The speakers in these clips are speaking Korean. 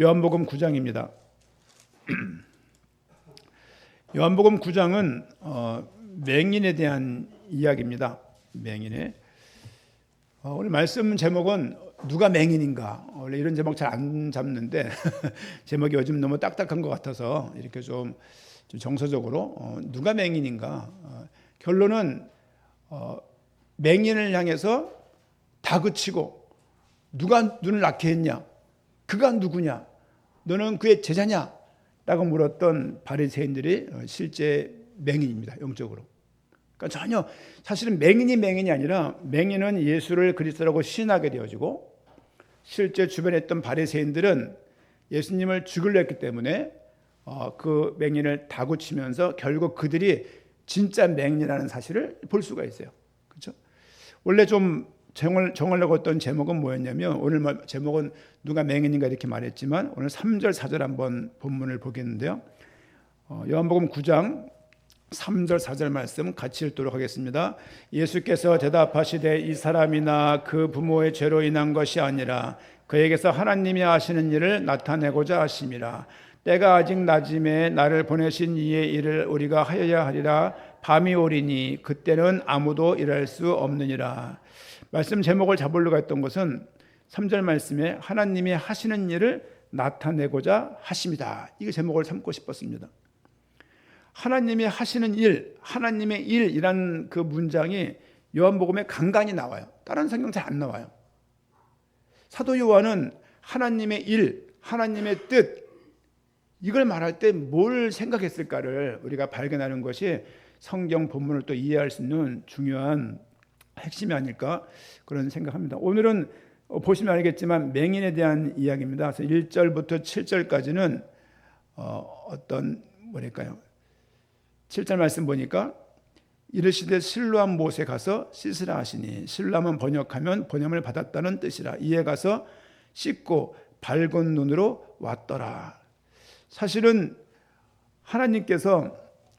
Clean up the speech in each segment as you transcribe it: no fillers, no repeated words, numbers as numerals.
요한복음 9장입니다. 요한복음 9장은 맹인에 대한 이야기입니다. 맹인에 오늘 말씀 제목은 누가 맹인인가? 원래 이런 제목 잘 안 잡는데 제목이 요즘 너무 딱딱한 것 같아서 이렇게 좀 정서적으로 누가 맹인인가? 결론은 맹인을 향해서 다그치고 누가 눈을 낳게 했냐? 그가 누구냐? 너는 그의 제자냐? 라고 물었던 바리새인들이 실제 맹인입니다. 영적으로. 그러니까 전혀 사실은 맹인이 아니라 맹인은 예수를 그리스도라고 시인하게 되어지고 실제 주변에 있던 바리새인들은 예수님을 죽이려 했기 때문에 그 맹인을 다그치면서 결국 그들이 진짜 맹인이라는 사실을 볼 수가 있어요. 그렇죠? 원래 좀 정하려고 했던 제목은 뭐였냐면 오늘 제목은 누가 맹인인가 이렇게 말했지만 오늘 3절 4절 한번 본문을 보겠는데요. 요한복음 9장 3절 4절 말씀 같이 읽도록 하겠습니다. 예수께서 대답하시되 이 사람이나 그 부모의 죄로 인한 것이 아니라 그에게서 하나님이 하시는 일을 나타내고자 하심이라. 때가 아직 낮음에 나를 보내신 이의 일을 우리가 하여야 하리라. 밤이 오리니 그때는 아무도 일할 수 없느니라. 말씀 제목을 잡으려고 했던 것은 3절 말씀에 하나님이 하시는 일을 나타내고자 하십니다. 이게 제목을 삼고 싶었습니다. 하나님이 하시는 일, 하나님의 일이라는 그 문장이 요한복음에 간간히 나와요. 다른 성경 잘 안 나와요. 사도 요한은 하나님의 일, 하나님의 뜻 이걸 말할 때 뭘 생각했을까를 우리가 발견하는 것이 성경 본문을 또 이해할 수 있는 중요한 핵심이 아닐까 그런 생각합니다. 오늘은 보시면 알겠지만 맹인에 대한 이야기입니다. 그래서 1절부터 7절까지는 어떤 뭐랄까요? 7절 말씀 보니까 이르시되 실로암 못에 가서 씻으라 하시니 실로암은 번역하면 번염을 받았다는 뜻이라. 이에 가서 씻고 밝은 눈으로 왔더라. 사실은 하나님께서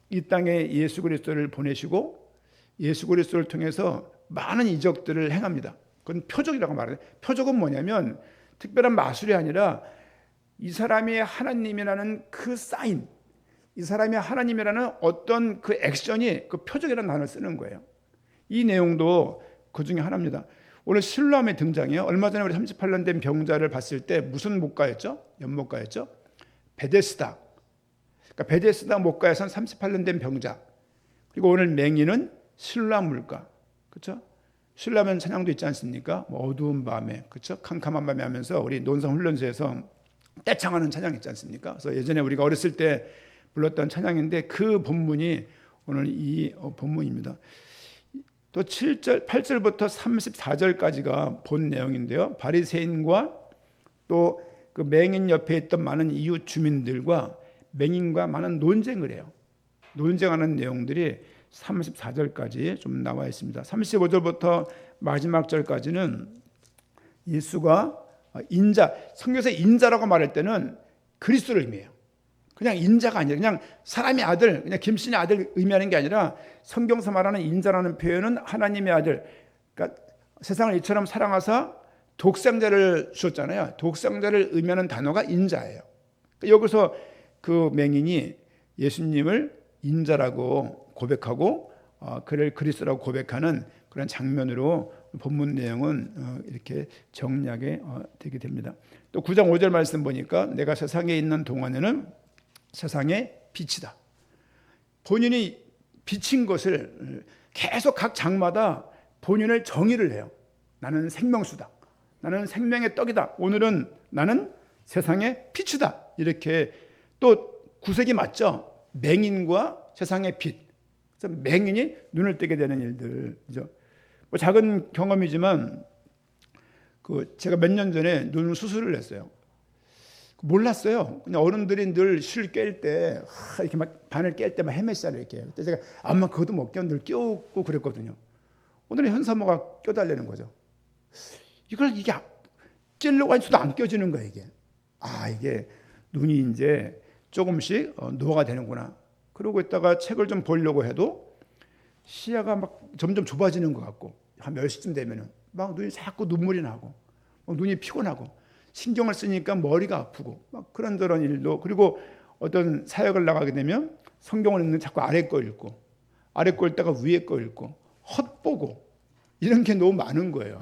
이 땅에 예수 그리스도를 보내시고 예수 그리스도를 통해서 많은 이적들을 행합니다. 그건 표적이라고 말해요. 표적은 뭐냐면 특별한 마술이 아니라 이 사람이 하나님이라는 그 사인, 이 사람이 하나님이라는 어떤 그 액션이 그 표적이라는 단어를 쓰는 거예요. 이 내용도 그 중에 하나입니다. 오늘 실로암의 등장이에요. 얼마 전에 우리 38년 된 병자를 봤을 때 무슨 목가였죠? 연못가였죠? 베데스다. 그러니까 베데스다 목가에선 38년 된 병자. 그리고 오늘 맹인은 실로암 물가. 그렇죠? 신라면 찬양도 있지 않습니까? 뭐 어두운 밤에, 그렇죠? 캄캄한 밤에 하면서 우리 논성 훈련소에서 떼창하는 찬양 있지 않습니까? 그래서 예전에 우리가 어렸을 때 불렀던 찬양인데 그 본문이 오늘 이 본문입니다. 또 7절, 8절부터 34절까지가 본 내용인데요. 바리새인과 또 그 맹인 옆에 있던 많은 이웃 주민들과 맹인과 많은 논쟁을 해요. 논쟁하는 내용들이 34절까지 좀 나와 있습니다. 35절부터 마지막 절까지는 예수가 인자, 성경에서 인자라고 말할 때는 그리스도를 의미해요. 그냥 인자가 아니라 그냥 사람의 아들, 그냥 김씨의 아들 의미하는 게 아니라 성경에서 말하는 인자라는 표현은 하나님의 아들. 그러니까 세상을 이처럼 사랑하사 독생자를 주셨잖아요. 독생자를 의미하는 단어가 인자예요. 여기서 그 맹인이 예수님을 인자라고 고백하고 그를 그리스도라고 고백하는 그런 장면으로 본문 내용은 이렇게 정리하게 되게 됩니다. 또 9장 5절 말씀 보니까 내가 세상에 있는 동안에는 세상의 빛이다. 본인이 비친 것을 계속 각 장마다 본인을 정의를 해요. 나는 생명수다. 나는 생명의 떡이다. 오늘은 나는 세상의 빛이다. 이렇게 또 구색이 맞죠? 맹인과 세상의 빛. 그래서 맹인이 눈을 뜨게 되는 일들이죠. 뭐 작은 경험이지만 제가 몇 년 전에 눈 수술을 했어요. 몰랐어요. 그냥 어른들이 늘 실 깰 때 이렇게 막 바늘 깰 때 막 헤매시잖아요. 이렇게. 그때 제가 엄마 그것도 못 껴 늘 끼우고 그랬거든요. 오늘은 현사모가 껴달라는 거죠. 이게 끼려고 해서도 안 껴지는 거예요. 이게 눈이 이제 조금씩 노화가 되는구나. 그러고 있다가 책을 좀 보려고 해도 시야가 막 점점 좁아지는 것 같고 한 몇 시쯤 되면은 막 눈이 자꾸 눈물이 나고 눈이 피곤하고 신경을 쓰니까 머리가 아프고 막 그런저런 일도. 그리고 어떤 사역을 나가게 되면 성경을 읽는 자꾸 아래 거 읽고, 아래 거 읽다가 위에 거 읽고, 헛보고, 이런 게 너무 많은 거예요.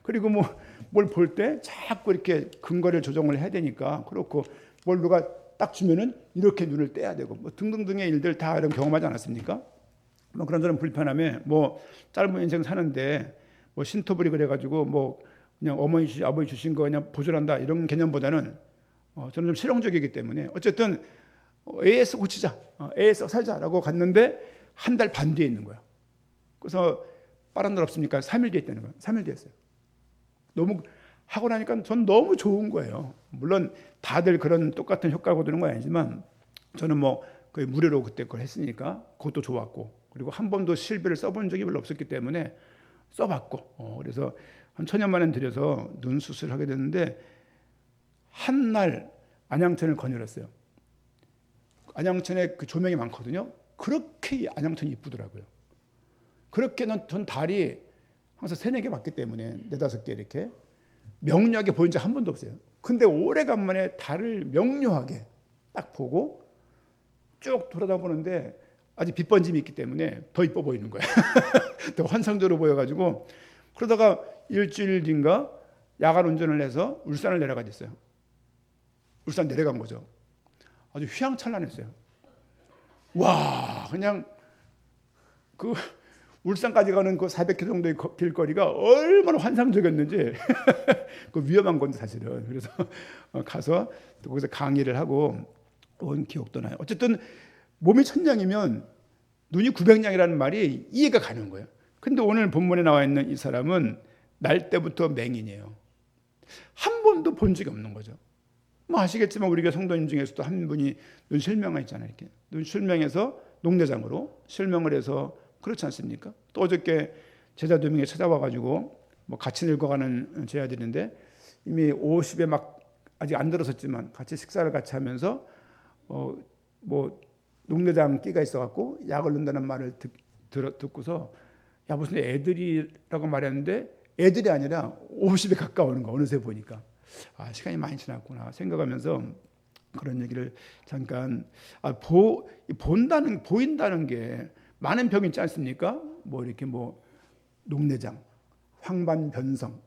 그리고 뭐 뭘 볼 때 자꾸 이렇게 근거를 조정을 해야 되니까 그렇고, 뭘 누가 딱 주면은 이렇게 눈을 떼야 되고, 뭐 등등등의 일들 다 이런 경험하지 않았습니까? 뭐 그런저런 불편함에 뭐 짧은 인생 사는데 뭐 신토불이 그래가지고 뭐 그냥 아버지 주신 거 그냥 보존한다 이런 개념보다는 저는 좀 실용적이기 때문에 어쨌든 AS 고치자, AS 살자라고 갔는데 한 달 반 뒤에 있는 거야. 그래서 빠른 날 없으니까 3일 뒤에 있다는 거야. 3일 뒤에 했어요. 너무 하고 나니까 전 너무 좋은 거예요. 물론 다들 그런 똑같은 효과가 드는 건 아니지만 저는 뭐 거의 무료로 그때 그걸 했으니까 그것도 좋았고, 그리고 한 번도 실비를 써본 적이 별로 없었기 때문에 써봤고, 그래서 한 1,000여 원 들여서 눈 수술을 하게 됐는데 한 날 안양천을 거닐었어요. 안양천에 그 조명이 많거든요. 그렇게 안양천이 이쁘더라고요. 그렇게 전 달이 항상 3-4개 봤기 때문에 4-5개 이렇게 명료하게 보인 적 한 번도 없어요. 근데 오래간만에 달을 명료하게 딱 보고 쭉 돌아다보는데 아직 빛번짐이 있기 때문에 더 이뻐 보이는 거야. 더 환상적으로 보여가지고, 그러다가 일주일 뒤인가 야간 운전을 해서 울산을 내려가 됐어요. 울산 내려간 거죠. 아주 휘황찬란했어요. 와, 그냥 그 울산까지 가는 그 400km 정도의 길거리가 얼마나 환상적이었는지. 그 위험한 건데 사실은. 그래서 가서 거기서 강의를 하고 온 기억도 나요. 어쨌든 몸이 1,000냥이면 눈이 900냥이라는 말이 이해가 가는 거예요. 근데 오늘 본문에 나와 있는 이 사람은 날 때부터 맹인이에요. 한 번도 본 적이 없는 거죠. 뭐 아시겠지만 우리가 성도님 중에서도 한 분이 눈 실명화 있잖아요. 이렇게 눈 실명해서 농내장으로 실명을 해서, 그렇지 않습니까? 또 어저께 제자 2명이 찾아와가지고 뭐 같이 늙어가는 제자들인데 이미 50에 막 아직 안 들어섰지만 같이 식사를 같이 하면서 뭐 농내장 끼가 있어갖고 약을 넣는다는 말을 듣고서 야 무슨 애들이라고 말했는데 애들이 아니라 50에 가까우는 거 어느새 보니까 시간이 많이 지났구나 생각하면서 그런 얘기를 잠깐 보인다는 게 많은 병이 있지 않습니까? 뭐 이렇게 뭐 녹내장, 황반변성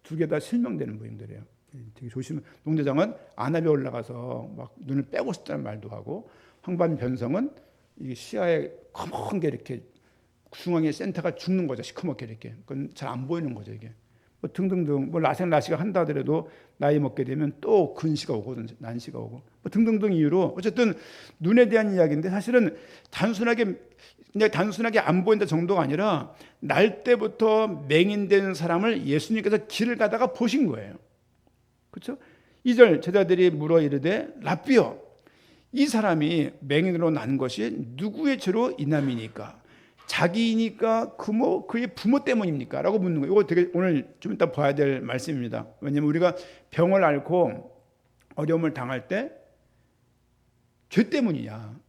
2개 다 실명되는 부인들이에요. 되게 녹내장은 안압이 올라가서 막 눈을 빼고 싶다는 말도 하고, 황반변성은 이 시야에 커먼 게 이렇게 중앙에 센터가 죽는 거죠. 시커멓게 이렇게. 그건 잘 안 보이는 거죠 이게. 뭐 등등등 뭐 라섹라시가 한다 하더라도 나이 먹게 되면 또 근시가 오거든, 난시가 오고 뭐 등등등 이유로 어쨌든 눈에 대한 이야기인데 사실은 단순하게 안 보인다 정도가 아니라 날 때부터 맹인된 사람을 예수님께서 길을 가다가 보신 거예요. 그렇죠? 2절 제자들이 물어 이르되 라삐여 이 사람이 맹인으로 난 것이 누구의 죄로 인함이니까? 자기이니까 그의 부모 때문입니까? 라고 묻는 거예요. 이거 되게 오늘 좀 이따 봐야 될 말씀입니다. 왜냐하면 우리가 병을 앓고 어려움을 당할 때 죄 때문이냐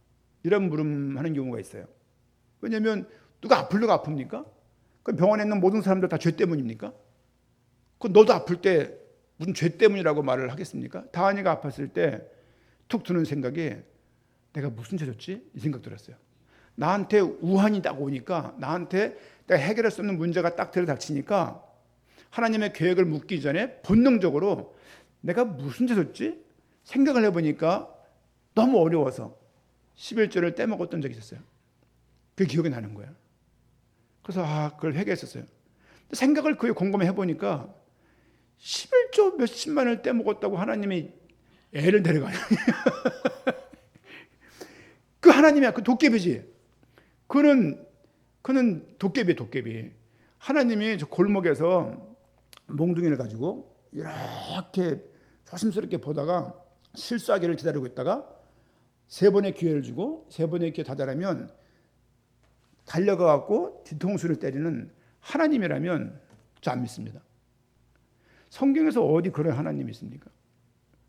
이런 물음하는 경우가 있어요. 왜냐하면 누가 아픕니까? 그럼 병원에 있는 모든 사람들 다 죄 때문입니까? 그럼 너도 아플 때 무슨 죄 때문이라고 말을 하겠습니까? 다한이가 아팠을 때 툭 드는 생각이 내가 무슨 죄 졌지? 이 생각 들었어요. 나한테 우환이 딱 오니까, 나한테 내가 해결할 수 없는 문제가 딱 들어닥치니까 하나님의 계획을 묻기 전에 본능적으로 내가 무슨 죄 졌지? 생각을 해보니까 너무 어려워서 11조를 떼먹었던 적이 있었어요. 그게 기억이 나는 거예요. 그래서 그걸 회개했었어요. 생각을 그에 곰곰이 해보니까 11조 몇십만을 떼먹었다고 하나님이 애를 데려가요. 그 하나님이야. 그 도깨비지. 그는 도깨비. 하나님이 저 골목에서 몽둥이를 가지고 이렇게 조심스럽게 보다가 실수하기를 기다리고 있다가 3번의 기회를 주고 3번의 기회 다 잘하면 달려가 갖고 뒤통수를 때리는 하나님이라면 저 안 믿습니다. 성경에서 어디 그런 하나님이 있습니까?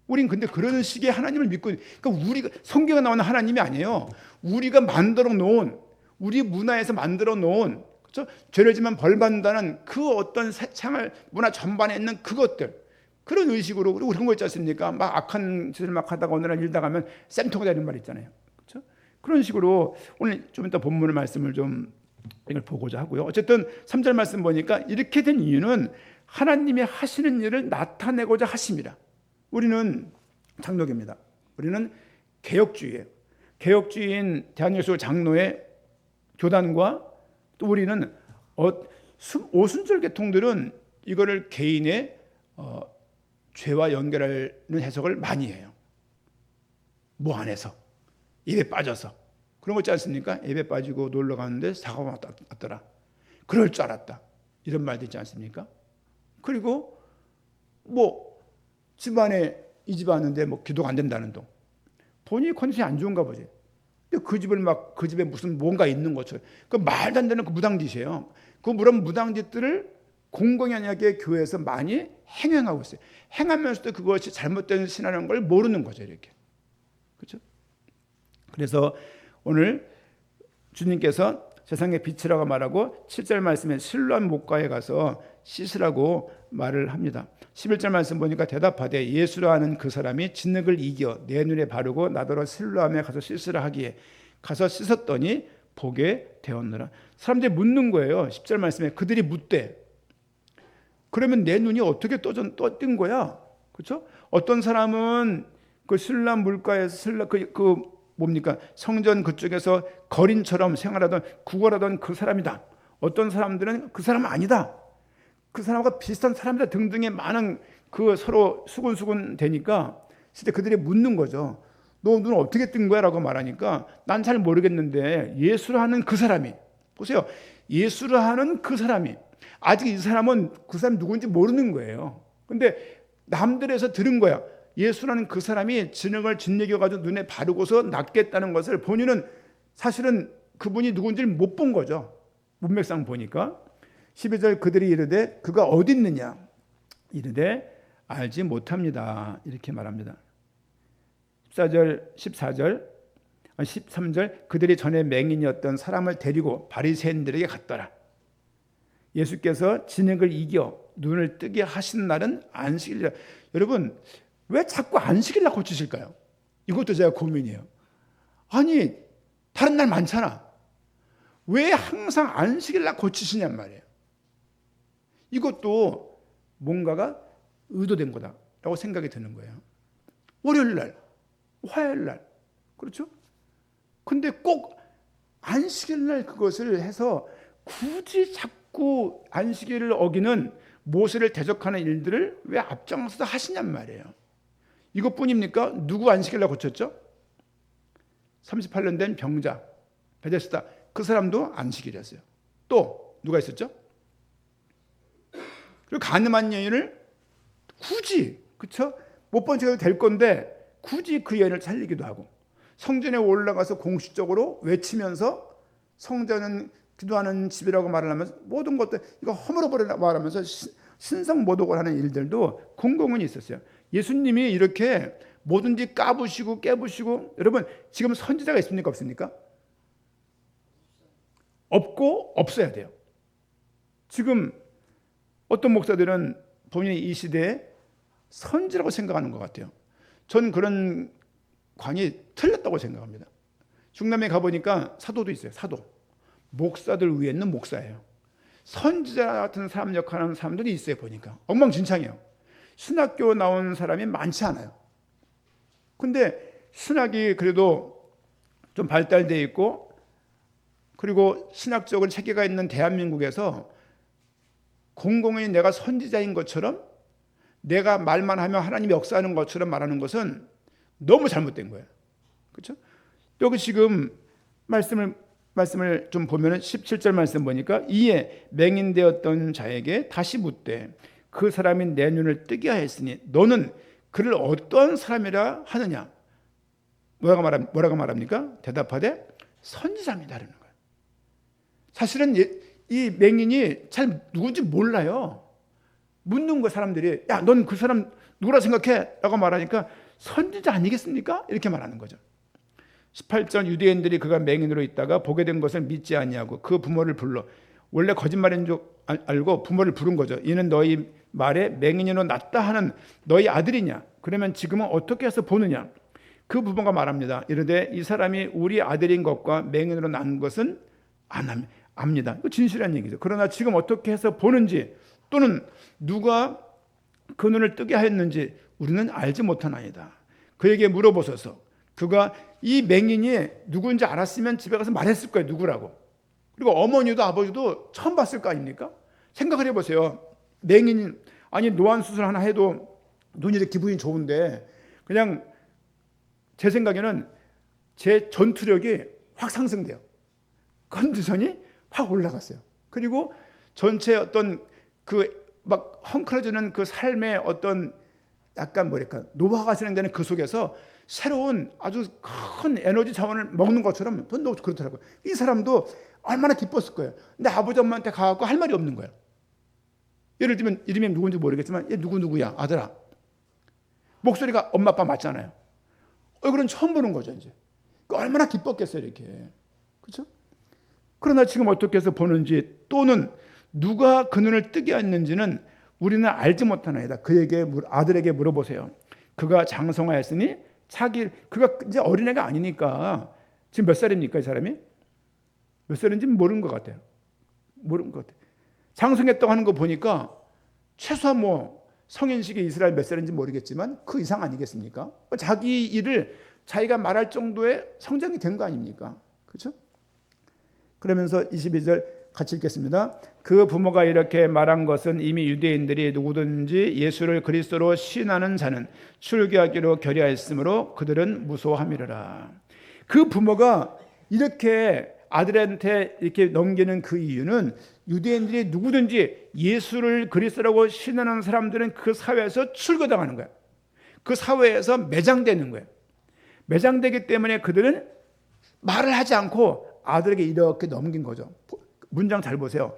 우린 근데 그런 식의 하나님을 믿고, 그러니까 우리가 성경에 나오는 하나님이 아니에요. 우리가 만들어 놓은, 우리 문화에서 만들어 놓은, 그렇죠? 죄를 지면 벌 받는다는 그 어떤 세상을 문화 전반에 있는 그것들, 그런 의식으로 그리고 그런 거 있지 않습니까? 막 악한 짓을 막 하다가 어느 날 일다 가면 쌤통이 되는 말 있잖아요. 그렇죠? 그런 식으로 오늘 좀 이따 본문의 말씀을 좀 이걸 보고자 하고요. 어쨌든 3절 말씀 보니까 이렇게 된 이유는 하나님이 하시는 일을 나타내고자 하십니다. 우리는 장로교입니다. 우리는 개혁주의예요. 개혁주의인 대한예수 장로의 교단과 또 우리는 오순절 계통들은 이거를 개인의 죄와 연결하는 해석을 많이 해요. 뭐 안에서 입에 빠져서 그런 거 있지 않습니까? 입에 빠지고 놀러 가는데 사고가 왔더라. 그럴 줄 알았다. 이런 말도 있지 않습니까? 그리고 뭐 집안에 이 집 왔는데 뭐 기도가 안 된다는 동. 본인이 컨디션이 안 좋은가 보지. 근데 그 집을 막 그 집에 무슨 뭔가 있는 것처럼 그 말도 안 되는 그 무당짓이에요. 그 무당짓들을 공공연하게 교회에서 많이 행하고 있어요. 행하면서도 그것이 잘못된 신앙인 걸 모르는 거죠, 이렇게. 그렇죠? 그래서 오늘 주님께서 세상의 빛이라고 말하고 7절 말씀에 실로암 목가에 가서 씻으라고 말을 합니다. 11절 말씀 보니까 대답하되 예수라 하는 그 사람이 진흙을 이겨 내 눈에 바르고 나더러 실로암에 가서 씻으라 하기에 가서 씻었더니 보게 되었느라. 사람들이 묻는 거예요. 10절 말씀에 그들이 묻되 그러면 내 눈이 어떻게 뜬 거야? 그렇죠? 어떤 사람은 그 실로암 물가에서 뭡니까? 성전 그쪽에서 거린처럼 생활하던 구걸하던 그 사람이다. 어떤 사람들은 그 사람은 아니다. 그 사람과 비슷한 사람이다 등등의 많은 그 서로 수군수군 되니까 진짜 그들이 묻는 거죠. 너 눈 어떻게 뜬 거야? 라고 말하니까 난 잘 모르겠는데 예수를 하는 그 사람이 보세요. 예수를 하는 그 사람이 아직 이 사람은 그 사람이 누군지 모르는 거예요. 근데 남들에서 들은 거야. 예수라는 그 사람이 진흙을 짓이겨가지고 눈에 바르고서 낫겠다는 것을 본인은 사실은 그분이 누군지를 못 본 거죠. 문맥상 보니까 12절 그들이 이르되 그가 어디 있느냐 이르되 알지 못합니다. 이렇게 말합니다. 13절 그들이 전에 맹인이었던 사람을 데리고 바리새인들에게 갔더라. 예수께서 진흙을 이겨 눈을 뜨게 하신 날은 안식일이라. 여러분 왜 자꾸 안식일 날 고치실까요? 이것도 제가 고민이에요. 아니 다른 날 많잖아. 왜 항상 안식일 날 고치시냔 말이에요. 이것도 뭔가가 의도된 거다라고 생각이 드는 거예요. 월요일 날, 화요일 날, 그렇죠? 근데 꼭 안식일 날 그것을 해서 굳이 자꾸 안식일을 어기는 모세를 대적하는 일들을 왜 앞장서서 하시냔 말이에요. 이것뿐입니까? 누구 안식일 날 고쳤죠? 38년 된 병자 베데스다 그 사람도 안식일이었어요. 또 누가 있었죠? 그리고 가늠한 여인을 굳이 그쵸? 못 본 척해도 될 건데 굳이 그 여인을 살리기도 하고 성전에 올라가서 공식적으로 외치면서 성전은 기도하는 집이라고 말을 하면서 모든 것들 이거 허물어버리라고 말하면서 신성모독을 하는 일들도 공공연히 있었어요. 예수님이 이렇게 뭐든지 까부시고 깨부시고 여러분 지금 선지자가 있습니까? 없습니까? 없고 없어야 돼요. 지금 어떤 목사들은 본인이 이 시대에 선지라고 생각하는 것 같아요. 저는 그런 관이 틀렸다고 생각합니다. 중남에 가보니까 사도도 있어요. 사도. 목사들 위에 있는 목사예요. 선지자 같은 사람 역할하는 사람들이 있어요. 보니까 엉망진창이에요. 신학교 나온 사람이 많지 않아요. 근데 신학이 그래도 좀 발달되어 있고 그리고 신학적으로 체계가 있는 대한민국에서 공공연히 내가 선지자인 것처럼 내가 말만 하면 하나님이 역사하는 것처럼 말하는 것은 너무 잘못된 거예요. 그렇죠? 여기 지금 말씀을 좀 보면은 17절 말씀 보니까 이에 맹인되었던 자에게 다시 묻되 그 사람이 내 눈을 뜨게 하였으니 너는 그를 어떤 사람이라 하느냐? 뭐라고 말합니까? 대답하되 선지자입니다. 그러는 거예요. 사실은 이 맹인이 잘 누군지 몰라요. 묻는 거 사람들이 야, 넌 그 사람 누구라 생각해? 라고 말하니까 선지자 아니겠습니까? 이렇게 말하는 거죠. 18절 유대인들이 그가 맹인으로 있다가 보게 된 것을 믿지 아니하고 그 부모를 불러 원래 거짓말인 줄 알고 부모를 부른 거죠. 이는 너희 말에 맹인으로 낳다 하는 너희 아들이냐? 그러면 지금은 어떻게 해서 보느냐? 그 부모가 말합니다. 이르되 이 사람이 우리 아들인 것과 맹인으로 낳은 것은 압니다. 이거 진실한 얘기죠. 그러나 지금 어떻게 해서 보는지 또는 누가 그 눈을 뜨게 하였는지 우리는 알지 못하나이다. 그에게 물어보소서. 그가 이 맹인이 누구인지 알았으면 집에 가서 말했을 거예요. 누구라고. 그리고 어머니도 아버지도 처음 봤을 거 아닙니까? 생각을 해보세요. 맹인, 아니 노안 수술 하나 해도 눈이 이렇게 기분이 좋은데 그냥 제 생각에는 제 전투력이 확 상승돼요. 컨디션이 확 올라갔어요. 그리고 전체 어떤 그 막 헝클어지는 그 삶의 어떤 약간 뭐랄까 노화가 진행되는 그 속에서 새로운 아주 큰 에너지 자원을 먹는 것처럼 또 그렇더라고요. 이 사람도 얼마나 기뻤을 거예요. 근데 아버지 엄마한테 가갖고 할 말이 없는 거예요. 예를 들면 이름이 누군지 모르겠지만 얘 누구야 아들아. 목소리가 엄마 아빠 맞잖아요. 얼굴은 처음 보는 거죠 이제. 얼마나 기뻤겠어요 이렇게. 그렇죠? 그러나 지금 어떻게 해서 보는지 또는 누가 그 눈을 뜨게 했는지는 우리는 알지 못하나이다. 그에게 아들에게 물어보세요. 그가 장성하였으니 그가 이제 어린애가 아니니까 지금 몇 살입니까 이 사람이? 몇 살인지 모르는 것 같아요. 모르는 것 같아요. 장성했다고 하는 거 보니까 최소한 뭐 성인식의 이스라엘 몇 살인지 모르겠지만 그 이상 아니겠습니까? 자기 일을 자기가 말할 정도의 성장이 된 거 아닙니까? 그렇죠? 그러면서 22절 같이 읽겠습니다. 그 부모가 이렇게 말한 것은 이미 유대인들이 누구든지 예수를 그리스도로 시인하는 자는 출교하기로 결의하였으므로 그들은 무서워함이라. 그 부모가 이렇게 아들한테 이렇게 넘기는 그 이유는 유대인들이 누구든지 예수를 그리스도라고 신하는 사람들은 그 사회에서 출교당하는 거예요. 그 사회에서 매장되는 거예요. 매장되기 때문에 그들은 말을 하지 않고 아들에게 이렇게 넘긴 거죠. 문장 잘 보세요.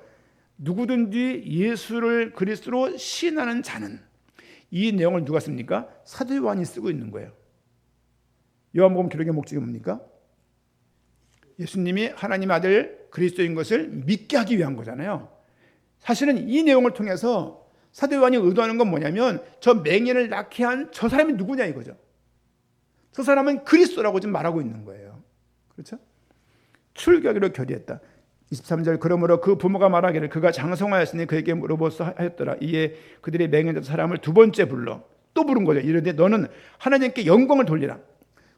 누구든지 예수를 그리스도로 신하는 자는, 이 내용을 누가 씁니까? 사도 요한이 쓰고 있는 거예요. 요한복음 기록의 목적이 뭡니까? 예수님이 하나님 아들 그리스도인 것을 믿게 하기 위한 거잖아요. 사실은 이 내용을 통해서 사도 요한이 의도하는 건 뭐냐면 저 맹인을 낳게 한 저 사람이 누구냐 이거죠. 저 사람은 그리스도라고 지금 말하고 있는 거예요. 그렇죠? 출교하기로 결의했다. 23절 그러므로 그 부모가 말하기를 그가 장성하였으니 그에게 물어보소 하였더라. 이에 그들이 맹인된 사람을 두 번째 불러 또 부른 거죠. 이르되 너는 하나님께 영광을 돌리라.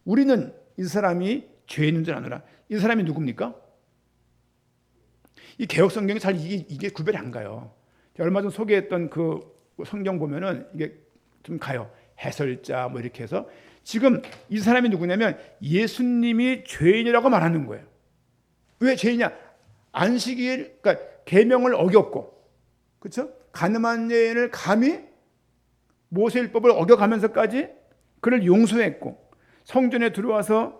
우리는 이 사람이 죄인인 줄 아노라. 이 사람이 누굽니까? 이 개혁 성경이 잘 이게 구별이 안 가요. 얼마 전 소개했던 그 성경 보면은 이게 좀 가요. 해설자 뭐 이렇게 해서 지금 이 사람이 누구냐면 예수님이 죄인이라고 말하는 거예요. 왜 죄인이냐? 안식일, 그러니까 계명을 어겼고, 그렇죠? 가늠한 여인을 감히 모세율법을 어겨가면서까지 그를 용서했고, 성전에 들어와서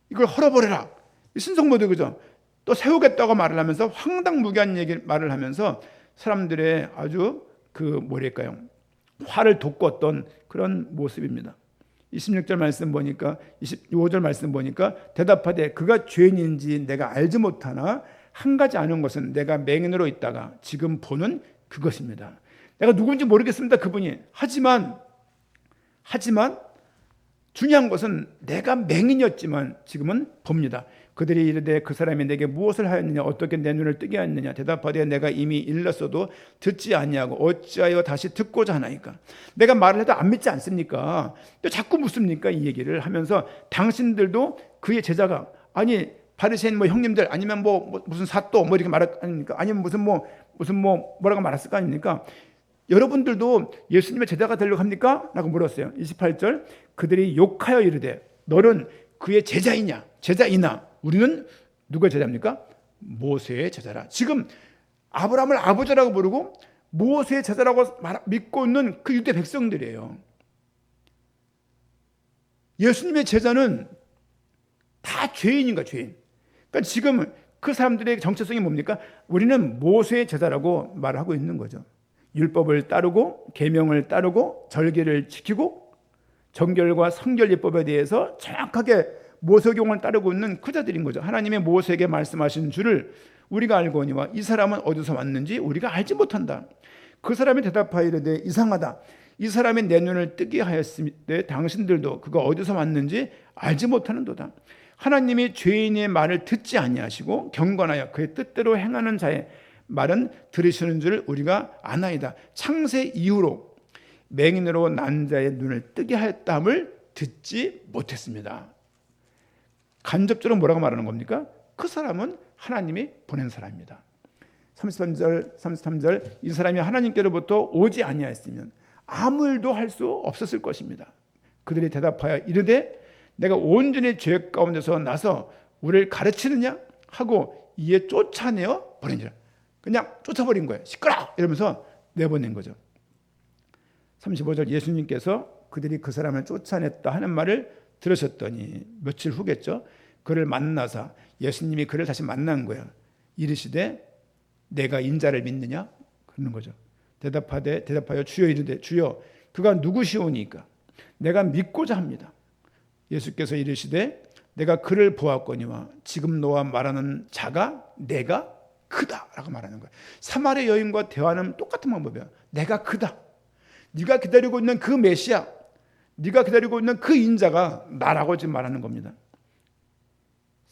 이걸 헐어버려라. 신성모드 그죠? 또 세우겠다고 말을 하면서 황당무계한 말을 하면서 사람들의 아주 그 뭐랄까요? 화를 돋궜던 그런 모습입니다. 26절 말씀 보니까 25절 말씀 보니까 대답하되 그가 죄인인지 내가 알지 못하나 한 가지 아는 것은 내가 맹인으로 있다가 지금 보는 그것입니다. 내가 누군지 모르겠습니다. 그분이. 하지만 중요한 것은 내가 맹인이었지만 지금은 봅니다. 그들이 이르되 그 사람이 내게 무엇을 하였느냐 어떻게 내 눈을 뜨게 하였느냐 대답하되 내가 이미 일렀어도 듣지 아니하고 어찌하여 다시 듣고자 하나이까. 내가 말을 해도 안 믿지 않습니까? 또 자꾸 묻습니까? 이 얘기를 하면서 당신들도 그의 제자가 아니 바리새인 뭐 형님들 아니면 뭐 무슨 사또 뭐 이렇게 말할 거 아닙니까? 아니면 무슨 뭐라고 말했을 거 아닙니까? 여러분들도 예수님의 제자가 되려고 합니까? 라고 물었어요. 28절 그들이 욕하여 이르되 너는 그의 제자이냐? 제자이나 우리는 누구의 제자입니까? 모세의 제자라. 지금 아브라함을 아버지라고 부르고 모세의 제자라고 믿고 있는 그 유대 백성들이에요. 예수님의 제자는 다 죄인인가 죄인. 그러니까 지금 그 사람들의 정체성이 뭡니까? 우리는 모세의 제자라고 말을 하고 있는 거죠. 율법을 따르고 계명을 따르고 절기를 지키고 정결과 성결 예법에 대해서 정확하게 모세경을 따르고 있는 그 자들인 거죠. 하나님의 모세에게 말씀하신 줄을 우리가 알거니와 이 사람은 어디서 왔는지 우리가 알지 못한다. 그 사람이 대답하여 이르되 이상하다. 이 사람이 내 눈을 뜨게 하였으니 당신들도 그가 어디서 왔는지 알지 못하는도다. 하나님이 죄인의 말을 듣지 아니하시고 경건하여 그의 뜻대로 행하는 자의 말은 들으시는 줄 우리가 아나이다. 창세 이후로 맹인으로 난 자의 눈을 뜨게 하였다함을 듣지 못했습니다. 간접적으로 뭐라고 말하는 겁니까? 그 사람은 하나님이 보낸 사람입니다. 33절 이 사람이 하나님께로부터 오지 아니하였으면 아무 일도 할 수 없었을 것입니다. 그들이 대답하여 이르되 내가 온전히 죄 가운데서 나서 우리를 가르치느냐 하고 이에 쫓아내어 버리니라. 그냥 쫓아버린 거예요. 시끄러! 이러면서 내보낸 거죠. 35절 예수님께서 그들이 그 사람을 쫓아냈다 하는 말을 들으셨더니 며칠 후겠죠. 그를 만나사 예수님이 그를 다시 만난 거예요. 이르시되 내가 인자를 믿느냐? 그러는 거죠. 대답하여 주여 이르되 주여 그가 누구시오니까 내가 믿고자 합니다. 예수께서 이르시되 내가 그를 보았거니와 지금 너와 말하는 자가 내가 크다라고 말하는 거예요. 사마리아 여인과 대화는 똑같은 방법이에요. 내가 크다. 네가 기다리고 있는 그 메시아, 네가 기다리고 있는 그 인자가 나라고 지금 말하는 겁니다.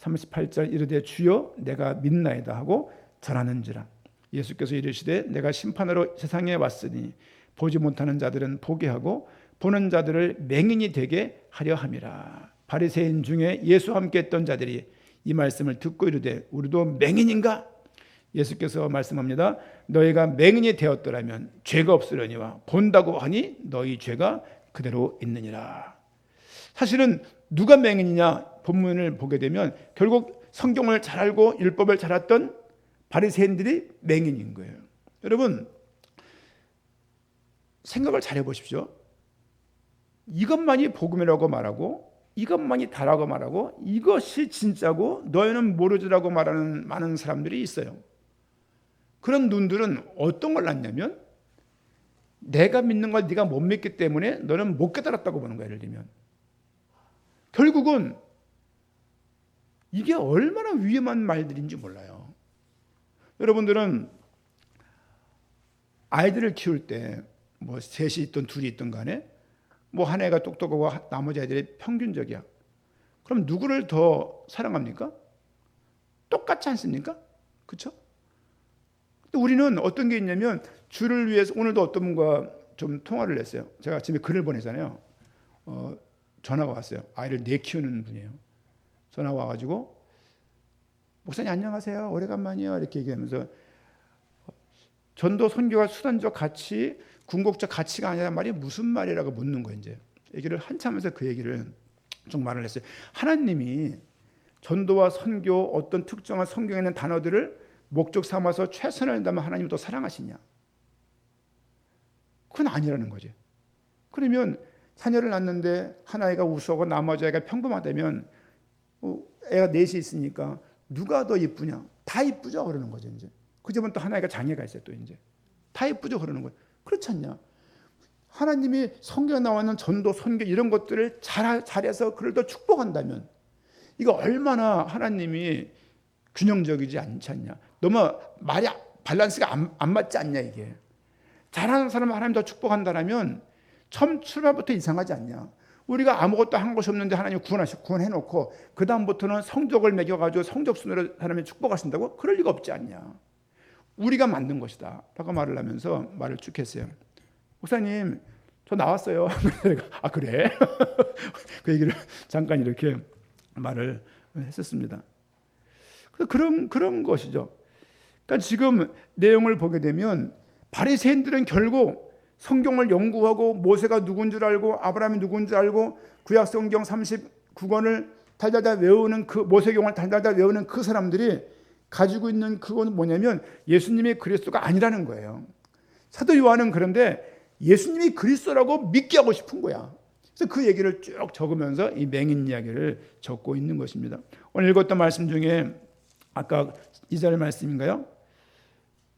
38절 이르되 주여 내가 믿나이다 하고 전하는지라. 예수께서 이르시되 내가 심판하러 세상에 왔으니 보지 못하는 자들은 보게 하고 보는 자들을 맹인이 되게 하려 함이라. 바리새인 중에 예수와 함께 했던 자들이 이 말씀을 듣고 이르되 우리도 맹인인가? 예수께서 말씀합니다. 너희가 맹인이 되었더라면 죄가 없으려니와 본다고 하니 너희 죄가 그대로 있느니라. 사실은 누가 맹인이냐 본문을 보게 되면 결국 성경을 잘 알고 율법을 잘 알았던 바리새인들이 맹인인 거예요. 여러분 생각을 잘 해보십시오. 이것만이 복음이라고 말하고 이것만이 다라고 말하고 이것이 진짜고 너희는 모르지라고 말하는 많은 사람들이 있어요. 그런 눈들은 어떤 걸 낳냐면 내가 믿는 걸 네가 못 믿기 때문에 너는 못 깨달았다고 보는 거예요. 예를 들면 결국은 이게 얼마나 위험한 말들인지 몰라요. 여러분들은 아이들을 키울 때 뭐 셋이 있든 둘이 있든 간에 뭐 한 애가 똑똑하고 나머지 애들이 평균적이야. 그럼 누구를 더 사랑합니까? 똑같지 않습니까? 그렇죠? 우리는 어떤 게 있냐면 주를 위해서 오늘도 어떤 분과 좀 통화를 했어요. 제가 아침에 글을 보내잖아요. 전화가 왔어요. 아이를 키우는 분이에요. 전화가 와가지고 목사님 안녕하세요. 오래간만이요. 이렇게 얘기하면서 전도 선교와 수단적 가치, 궁극적 가치가 아니란 말이 무슨 말이라고 묻는 거예요. 이제 얘기를 한참 하면서 그 얘기를 좀 말을 했어요. 하나님이 전도와 선교 어떤 특정한 성경에 있는 단어들을 목적 삼아서 최선을 다하면 하나님을 더 사랑하시냐? 그건 아니라는 거지. 그러면 자녀를 낳는데 한 아이가 우수하고 나머지 아이가 평범하다면 애가 넷이 있으니까 누가 더 이쁘냐? 다 이쁘죠. 그러는 거죠. 이제 그 집은 또 하나가 장애가 있어요. 또 이제 다 이쁘죠. 그러는 거예요. 그렇지 않냐? 하나님이 성경에 나와 있는 전도, 선교 이런 것들을 잘해서 그를 더 축복한다면 이거 얼마나 하나님이 균형적이지 않지 않냐? 너무 말이 밸런스가 안 맞지 않냐 이게? 잘하는 사람은 하나님 더 축복한다라면 처음 출발부터 이상하지 않냐? 우리가 아무것도 한 것이 없는데 하나님 구원해놓고 그 다음부터는 성적을 매겨가지고 성적순으로 하나님이 축복하신다고? 그럴 리가 없지 않냐? 우리가 만든 것이다 라고 말을 하면서 말을 쭉 했어요. 목사님 저 나왔어요. 아 그래? 그 얘기를 잠깐 이렇게 말을 했었습니다. 그런 것이죠. 그러니까 지금 내용을 보게 되면 바리새인들은 결국 성경을 연구하고 모세가 누군 줄 알고 아브라함이 누군 줄 알고 구약 성경 39권을 달달달 외우는 그 모세경을 달달달 외우는 그 사람들이 가지고 있는 그건 뭐냐면 예수님이 그리스도가 아니라는 거예요. 사도 요한은 그런데 예수님이 그리스도라고 믿게 하고 싶은 거야. 그래서 그 얘기를 쭉 적으면서 이 맹인 이야기를 적고 있는 것입니다. 오늘 읽었던 말씀 중에 아까 2절 말씀인가요?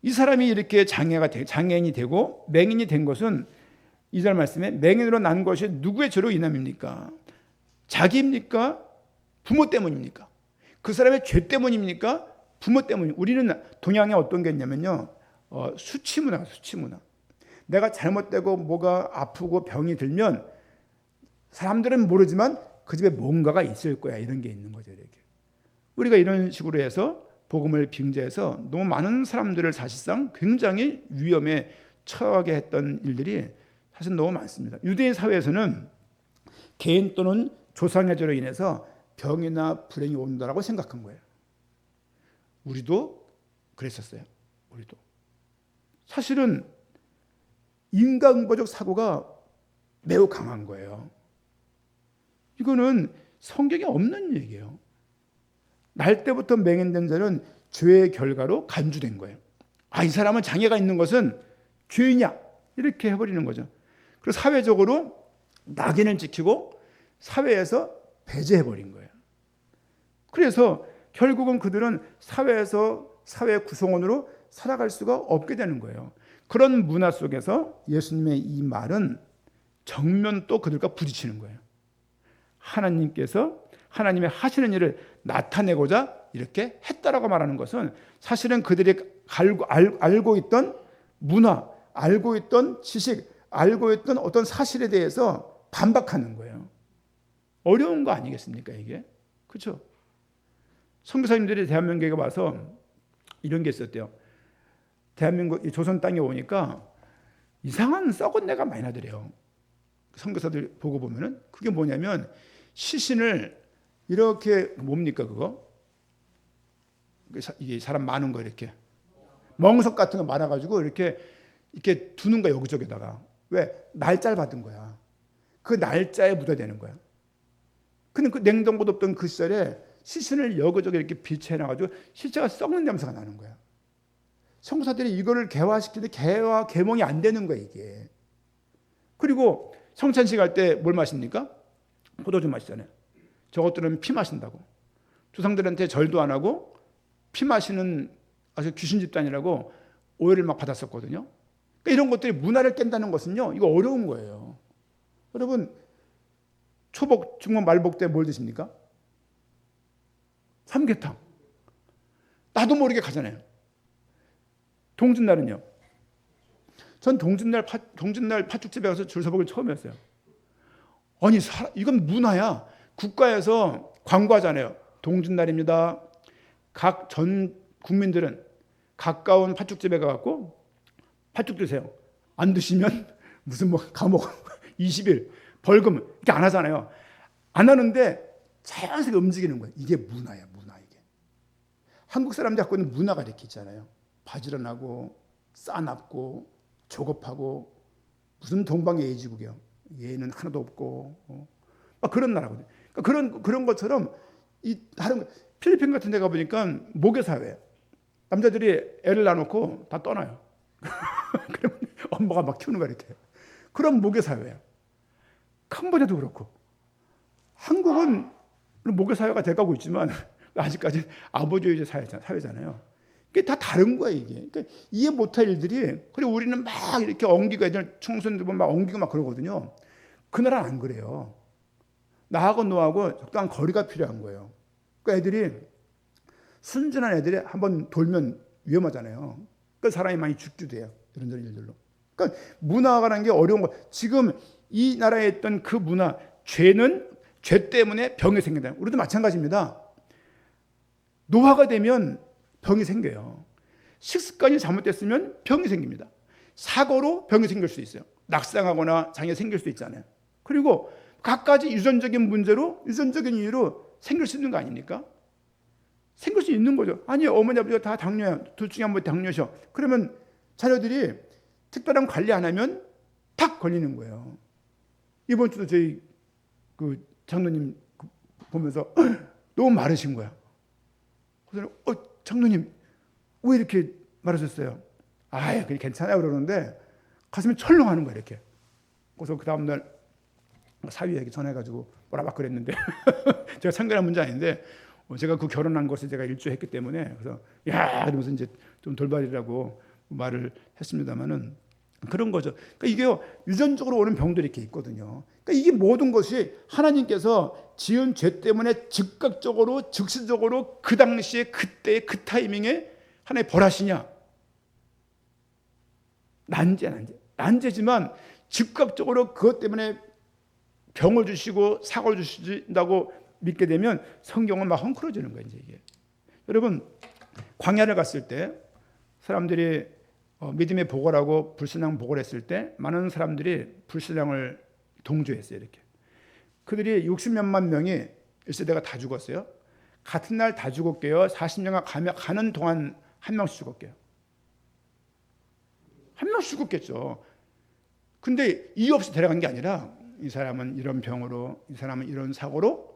이 사람이 이렇게 장애인이 되고 맹인이 된 것은 2절 말씀에 맹인으로 난 것이 누구의 죄로 인함입니까? 자기입니까? 부모 때문입니까? 그 사람의 죄 때문입니까? 부모 때문입니까? 우리는 동양에 어떤 게 있냐면요. 수치 문화. 내가 잘못되고 뭐가 아프고 병이 들면 사람들은 모르지만 그 집에 뭔가가 있을 거야. 이런 게 있는 거죠. 이렇게. 우리가 이런 식으로 해서 복음을 빙자해서 너무 많은 사람들을 사실상 굉장히 위험에 처하게 했던 일들이 사실 너무 많습니다. 유대인 사회에서는 개인 또는 조상의 죄로 인해서 병이나 불행이 온다라고 생각한 거예요. 우리도 그랬었어요. 우리도. 사실은 인간보적 사고가 매우 강한 거예요. 이거는 성경에 없는 얘기예요. 날 때부터 맹인된 자는 죄의 결과로 간주된 거예요. 이 사람은 장애가 있는 것은 죄이냐 이렇게 해버리는 거죠. 그리고 사회적으로 낙인을 찍히고 사회에서 배제해버린 거예요. 그래서 결국은 그들은 사회에서 사회 구성원으로 살아갈 수가 없게 되는 거예요. 그런 문화 속에서 예수님의 이 말은 정면 또 그들과 부딪히는 거예요. 하나님께서 하나님의 하시는 일을 나타내고자 이렇게 했다라고 말하는 것은 사실은 그들이 알고 있던 문화, 알고 있던 지식, 알고 있던 어떤 사실에 대해서 반박하는 거예요. 어려운 거 아니겠습니까 이게? 그렇죠? 선교사님들이 대한민국에 와서 이런 게 있었대요. 대한민국 조선 땅에 오니까 이상한 썩은 내가 많이 나더래요. 선교사들 보고 보면은 그게 뭐냐면 시신을 이렇게 뭡니까 그거? 이게 사람 많은 거 이렇게 멍석 같은 거 많아가지고 이렇게 두는 거야 여기저기다가. 왜? 날짜를 받은 거야. 그 날짜에 묻어야 되는 거야. 근데 그 냉동고도 없던 그 시절에 시신을 여기저기 이렇게 비치해놔가지고 시체가 썩는 냄새가 나는 거야. 선교사들이 이거를 개화시키는데 개몽이 안 되는 거야 이게. 그리고 성찬식 할 때 뭘 마십니까? 포도주 마시잖아요. 저것들은 피 마신다고. 조상들한테 절도 안 하고 피 마시는 아주 귀신 집단이라고 오해를 막 받았었거든요. 그러니까 이런 것들이 문화를 깬다는 것은요, 이거 어려운 거예요. 여러분, 초복, 중복, 말복 때 뭘 드십니까? 삼계탕. 나도 모르게 가잖아요. 동짓날은요. 전 동짓날 팥죽집에 가서 줄 서보기를 처음이었어요. 아니, 이건 문화야. 국가에서 광고하잖아요. 동짓날입니다. 각 전 국민들은 가까운 팥죽집에 가갖고 팥죽 드세요. 안 드시면 무슨 뭐 감옥 20일 벌금 이렇게 안 하잖아요. 안 하는데 자연스럽게 움직이는 거예요. 이게 문화야, 문화 이게. 한국 사람들 갖고 있는 문화가 이렇게 있잖아요. 바지런하고 싸납고 조급하고 무슨 동방예의지국이요. 예의는 하나도 없고 막 그런 나라거든요. 그러니까 그런 것처럼 이 다른 필리핀 같은 데 가보니까 모계 사회. 남자들이 애를 낳아놓고 다 떠나요. 그러면 엄마가 막 키우는 거야 이렇게. 그런 모계 사회예요. 캄보디아도 그렇고. 한국은 모계 사회가 돼가고 있지만 아직까지 아버지의 사회잖아요. 이게 다 다른 거야 이게. 그러니까 이해 못할 일들이. 그리고 우리는 막 이렇게 엉기고 애들 청소년들 보면 막 엉기고 막 그러거든요. 그 나라는 안 그래요. 나하고 너하고 적당한 거리가 필요한 거예요. 그러니까 애들이 순진한 애들이 한번 돌면 위험하잖아요. 그 사람이 많이 죽기도 해요. 이런 일들로. 그러니까 문화가라는 게 어려운 거. 지금 이 나라에 있던 그 문화, 죄는 죄 때문에 병이 생긴다. 우리도 마찬가지입니다. 노화가 되면 병이 생겨요. 식습관이 잘못됐으면 병이 생깁니다. 사고로 병이 생길 수 있어요. 낙상하거나 장애 생길 수 있잖아요. 그리고 각가지 유전적인 문제로, 유전적인 이유로 생길 수 있는 거 아닙니까? 생길 수 있는 거죠. 아니, 어머니, 아버지가 다 당뇨야. 둘 중에 한 번 당뇨셔. 그러면 자녀들이 특별한 관리 안 하면 탁 걸리는 거예요. 이번 주도 저희 그 장로님 보면서 너무 마르신 거야. 그래서 장로님 왜 이렇게 마르셨어요? 그게 괜찮아요 그러는데 가슴이 철렁하는 거야 이렇게. 그래서 그 다음날 사위에게 전해가지고 뭐라 막 그랬는데 제가 상관한 문제 아닌데 제가 그 결혼한 것을 제가 일주했기 때문에 그래서 이러면서 이제 좀 돌발이라고 말을 했습니다만은 그런 거죠. 그러니까 이게 유전적으로 오는 병들이 이렇게 있거든요. 그러니까 이게 모든 것이 하나님께서 지은 죄 때문에 즉각적으로 즉시적으로 그 당시에 그때 그 타이밍에 하나님 벌하시냐? 난제 난제지만 즉각적으로 그것 때문에 병을 주시고 사고를 주신다고 믿게 되면 성경은 막 헝클어지는 거예요. 이게 여러분, 광야를 갔을 때 사람들이 믿음의 보고라고 불신앙 보고를 했을 때 많은 사람들이 불신앙을 동조했어요. 이렇게 그들이 60몇만 명이 1세대가 다 죽었어요. 같은 날 다 죽었게요. 40년간 가는 동안 한 명씩 죽었게요. 한 명씩 죽었겠죠. 근데 이유 없이 데려간 게 아니라 이 사람은 이런 병으로, 이 사람은 이런 사고로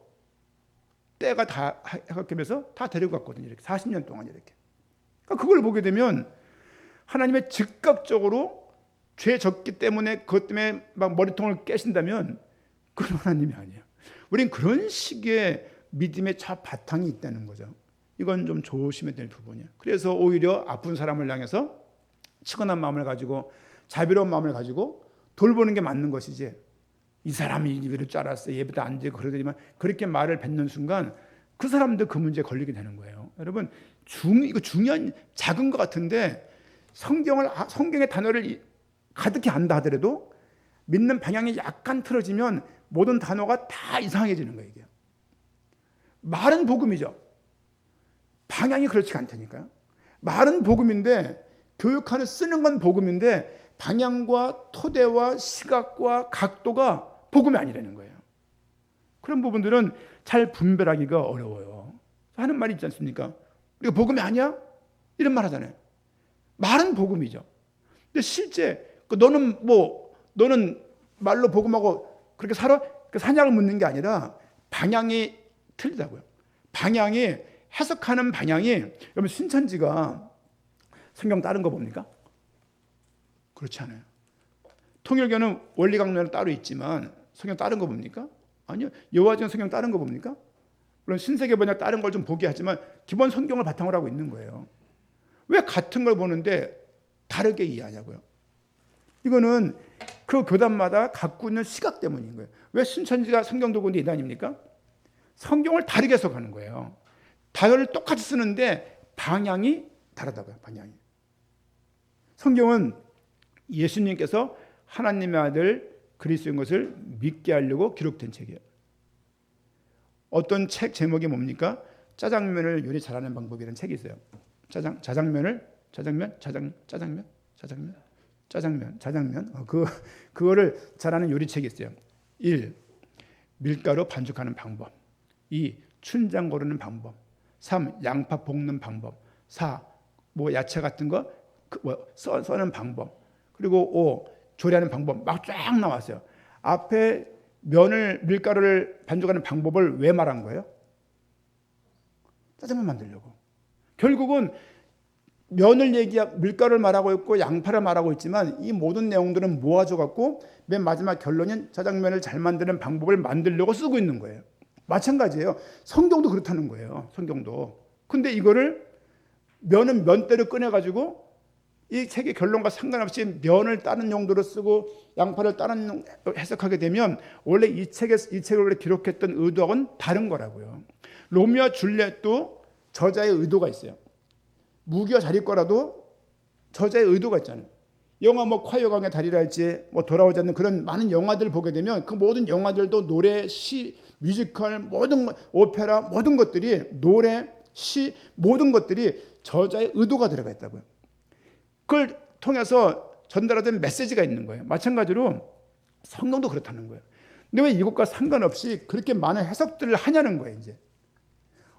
때가 다 해가면서 다 데리고 갔거든요. 이렇게 40년 동안 이렇게. 그러니까 그걸 보게 되면 하나님의 즉각적으로 죄 졌기 때문에 그것 때문에 막 머리통을 깨신다면 그건 하나님이 아니에요. 우린 그런 식의 믿음의 바탕이 있다는 거죠. 이건 좀 조심해야 될 부분이에요. 그래서 오히려 아픈 사람을 향해서 치근한 마음을 가지고 자비로운 마음을 가지고 돌보는 게 맞는 것이지, 이 사람이 이럴 줄 알았어, 예배도 안 되고 그러더니만 그렇게 말을 뱉는 순간 그 사람도 그 문제에 걸리게 되는 거예요. 여러분, 이거 중요한 작은 것 같은데 성경의 단어를 가득히 안다 하더라도 믿는 방향이 약간 틀어지면 모든 단어가 다 이상해지는 거예요. 이게. 말은 복음이죠. 방향이 그렇지 않다니까요. 말은 복음인데 교육하는 쓰는 건 복음인데 방향과 토대와 시각과 각도가 복음이 아니라는 거예요. 그런 부분들은 잘 분별하기가 어려워요. 하는 말이 있지 않습니까? 우리가 복음이 아니야? 이런 말 하잖아요. 말은 복음이죠. 근데 실제 너는 말로 복음하고 그렇게 살아? 그 사냥을 묻는 게 아니라 방향이 틀리다고요. 방향이, 해석하는 방향이, 여러분 신천지가 성경 다른 거 봅니까? 그렇지 않아요. 통일교는 원리 강론은 따로 있지만 성경 다른 거 봅니까? 아니요. 여호와전 성경 다른 거 봅니까? 물론 신세계 번역 다른 걸 좀 보게 하지만 기본 성경을 바탕으로 하고 있는 거예요. 왜 같은 걸 보는데 다르게 이해하냐고요. 이거는 그 교단마다 갖고 있는 시각 때문인 거예요. 왜 신천지가 성경 도구인데 이단입니까? 성경을 다르게 해석하는 거예요. 단어를 똑같이 쓰는데 방향이 다르다고요. 방향이. 성경은 예수님께서 하나님의 아들 그리스도인 것을 믿게 하려고 기록된 책이에요. 어떤 책 제목이 뭡니까? 짜장면을 요리 잘하는 방법이라는 책이 있어요. 짜장면. 그거를 잘하는 요리책이 있어요. 1. 밀가루 반죽하는 방법. 2. 춘장 고르는 방법. 3. 양파 볶는 방법. 4. 야채 같은 거 써는 방법. 그리고 5. 조리하는 방법. 막 쫙 나왔어요. 앞에 밀가루를 반죽하는 방법을 왜 말한 거예요? 짜장면 만들려고. 결국은 밀가루를 말하고 있고 양파를 말하고 있지만 이 모든 내용들은 모아져 갖고 맨 마지막 결론은 짜장면을 잘 만드는 방법을 만들려고 쓰고 있는 거예요. 마찬가지예요. 성경도 그렇다는 거예요. 성경도. 근데 이거를 면은 면대로 꺼내가지고 이 책의 결론과 상관없이 면을 다른 용도로 쓰고 양파를 다른 해석하게 되면 원래 이 책을 기록했던 의도하고는 다른 거라고요. 로미오와 줄리엣도 저자의 의도가 있어요. 무기와 자립거라도 저자의 의도가 있잖아요. 영화 콰이어강의 다리랄지 돌아오지 않는 그런 많은 영화들을 보게 되면 그 모든 영화들도 노래, 시, 뮤지컬, 모든 오페라, 모든 것들이 노래, 시, 모든 것들이 저자의 의도가 들어가 있다고요. 그걸 통해서 전달하던 메시지가 있는 거예요. 마찬가지로 성경도 그렇다는 거예요. 근데 왜 이것과 상관없이 그렇게 많은 해석들을 하냐는 거예요. 이제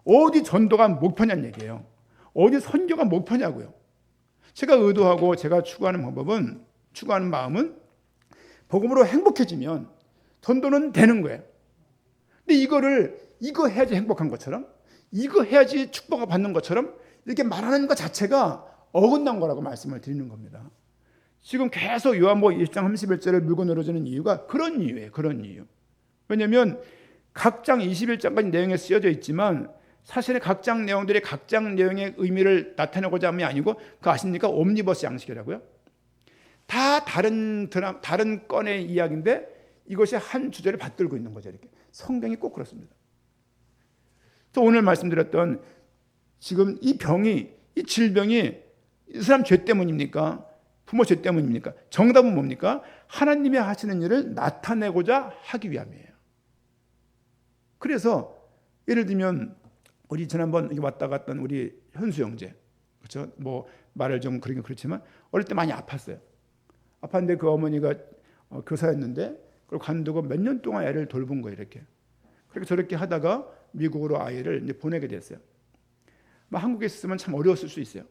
어디 전도가 목표냐는 얘기예요. 어디 선교가 목표냐고요. 제가 의도하고 제가 추구하는 마음은 복음으로 행복해지면 전도는 되는 거예요. 근데 이거 해야지 행복한 것처럼, 이거 해야지 축복을 받는 것처럼 이렇게 말하는 것 자체가 어긋난 거라고 말씀을 드리는 겁니다. 지금 계속 요한복음 20장 31절을 물고 늘어지는 이유가 그런 이유예요. 그런 이유. 왜냐하면 각 장 21장까지 내용에 쓰여져 있지만 사실은 각 장 내용들이 각 장 내용의 의미를 나타내고자 함이 아니고 그거 아십니까? 옴니버스 양식이라고요. 다 다른 건의 이야기인데 이것이 한 주제를 받들고 있는 거죠. 이렇게. 성경이 꼭 그렇습니다. 또 오늘 말씀드렸던 지금 이 질병이 이 사람 죄 때문입니까? 부모 죄 때문입니까? 정답은 뭡니까? 하나님이 하시는 일을 나타내고자 하기 위함이에요. 그래서 예를 들면 우리 지난번 왔다 갔던 우리 현수 형제, 그렇죠? 뭐 말을 좀 그러긴 그렇지만 어릴 때 많이 아팠어요. 아팠는데 그 어머니가 교사였는데 그걸 관두고 몇 년 동안 애를 돌본 거예요. 이렇게. 그렇게 저렇게 하다가 미국으로 아이를 이제 보내게 됐어요. 한국에 있으면 참 어려웠을 수 있어요.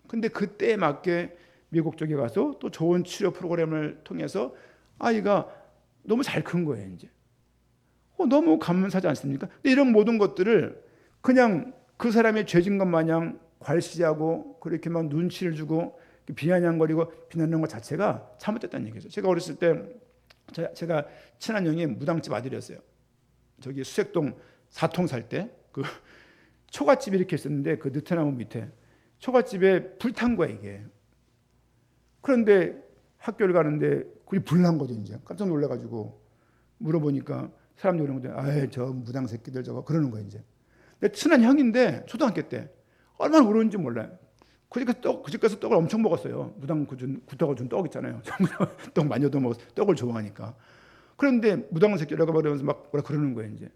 근데 그때에 맞게 미국 쪽에 가서 또 좋은 치료 프로그램을 통해서 아이가 너무 잘 큰 거예요. 이제 너무 감사하지 않습니까? 근데 이런 모든 것들을 그냥 그 사람의 죄진 것 마냥 괄시하고 그렇게 막 눈치를 주고 비아냥거리고 비난하는 것 자체가 잘못됐다는 얘기죠. 제가 어렸을 때 제가 친한 형이 무당집 아들이었어요. 저기 수색동 4통 살 때 그 초가집이 이렇게 있었는데 그 느티나무 밑에 초가집에 불탄 거야 이게. 그런데 학교를 가는데 그게 불난 거죠. 이제 깜짝 놀라가지고 물어보니까 사람들이 그러는 거죠. 아이 저 무당 새끼들 저거 그러는 거예요. 이제 내 친한 형인데 초등학교 때 얼마나 울었는지 몰라요. 그 집 가서 떡을 엄청 먹었어요. 무당 구타가 준 떡 있잖아요. 떡 많이 얻어 먹어서 떡을 좋아하니까. 그런데 무당 새끼라고 말하면서 막 뭐라 그러는 거예요. 이제